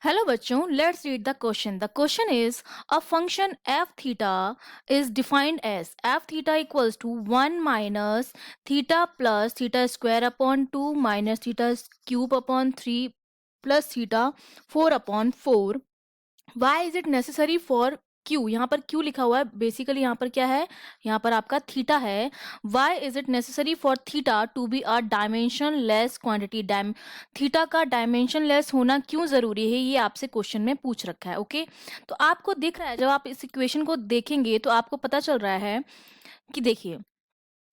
Hello बच्चों, let's read the question. The question is a function F theta is defined as F theta equals to 1 minus theta plus theta square upon 2 minus theta cube upon 3 plus theta 4 upon 4. Why is it necessary for Q. यहाँ पर Q लिखा हुआ है, basically यहाँ पर क्या है, यहाँ पर आपका थीटा है. Why is it necessary for theta to be a dimensionless quantity. Theta का डायमेंशन लेस होना क्यों जरूरी है, ये आपसे क्वेश्चन में पूछ रखा है. ओके, तो आपको दिख रहा है, जब आप इस इक्वेशन को देखेंगे तो आपको पता चल रहा है कि देखिए,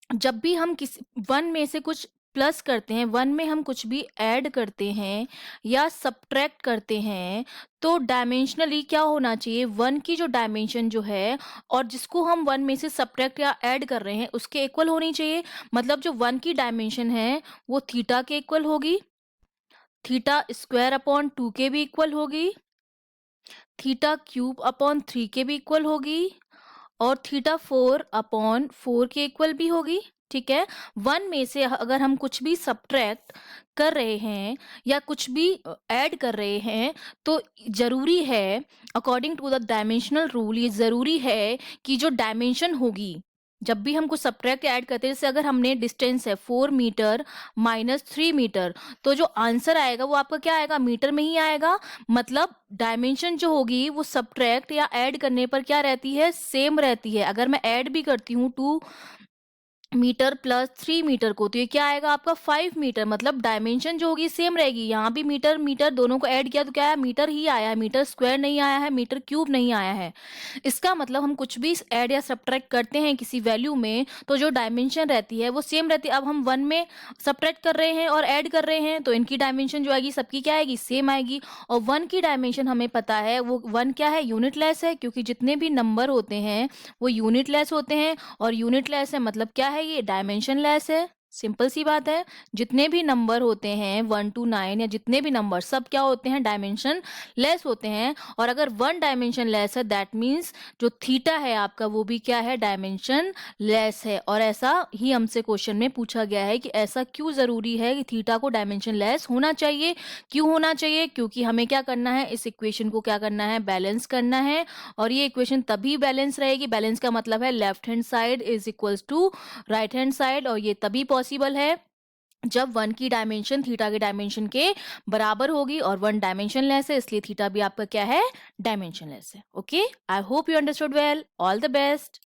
जब भी हम किसी वन में से कुछ प्लस करते हैं, वन में हम कुछ भी ऐड करते हैं या सब्ट्रैक्ट करते हैं, तो डायमेंशनली क्या होना चाहिए, वन की जो डायमेंशन जो है और जिसको हम वन में से सब्ट्रैक्ट या ऐड कर रहे हैं उसके इक्वल होनी चाहिए. मतलब जो वन की डायमेंशन है वो थीटा के इक्वल होगी, थीटा स्क्वायर अपॉन 2 के भी इक्वल होगी, थीटा क्यूब अपॉन 3 के भी इक्वल होगी और थीटा 4 अपॉन 4 के इक्वल भी होगी. ठीक है, वन में से अगर हम कुछ भी सब्ट्रैक्ट कर रहे हैं या कुछ भी ऐड कर रहे हैं तो जरूरी है, according to the dimensional rule, ये जरूरी है कि जो डायमेंशन होगी, जब भी हम कुछ सब्ट्रैक्ट ऐड करते हैं, जैसे अगर हमने डिस्टेंस है 4 मीटर माइनस 3 मीटर, तो जो आंसर आएगा वो आपका क्या आएगा, मीटर में ही आएगा. मतलब डायमेंशन जो होगी वो सब्ट्रैक्ट या ऐड करने पर क्या रहती है, सेम रहती है. अगर मैं ऐड भी करती हूँ 2 मीटर प्लस 3 मीटर को, तो ये क्या आएगा आपका 5 मीटर. मतलब डायमेंशन जो होगी सेम रहेगी. यहाँ भी मीटर मीटर दोनों को ऐड किया तो क्या आया, मीटर ही आया है, मीटर स्क्वायर नहीं आया है, मीटर क्यूब नहीं आया है. इसका मतलब हम कुछ भी ऐड या सब्ट्रैक्ट करते हैं किसी वैल्यू में तो जो डायमेंशन रहती है वो सेम रहती है. अब हम वन में सब्ट्रैक्ट कर रहे हैं और ऐड कर रहे हैं तो इनकी डायमेंशन जो आएगी सबकी क्या आएगी, सेम आएगी. और वन की डायमेंशन हमें पता है, वो वन क्या है, यूनिट लेस है, क्योंकि जितने भी नंबर होते हैं वो यूनिट लेस होते हैं. और यूनिट लेस है मतलब क्या है, ये डायमेंशन लेस है. सिंपल सी बात है, जितने भी नंबर होते हैं 1 to 9 या जितने भी नंबर सब क्या होते हैं, डायमेंशन लेस होते हैं. और अगर वन डायमेंशन लेस है दैट मीन्स जो थीटा है आपका वो भी क्या है, डायमेंशन लेस है. और ऐसा ही हमसे क्वेश्चन में पूछा गया है कि ऐसा क्यों जरूरी है कि थीटा को डायमेंशन लेस होना चाहिए. क्यों होना चाहिए, क्योंकि हमें क्या करना है, इस इक्वेशन को क्या करना है, बैलेंस करना है. और ये इक्वेशन तभी बैलेंस रहेगी, बैलेंस का मतलब है left hand side is equals to right hand side, और ये तभी पॉसिबल है जब वन की डायमेंशन थीटा के डायमेंशन के बराबर होगी. और वन डायमेंशन लेस है इसलिए थीटा भी आपका क्या है, डायमेंशन लेस है. Okay, I hope you understood well. All the best.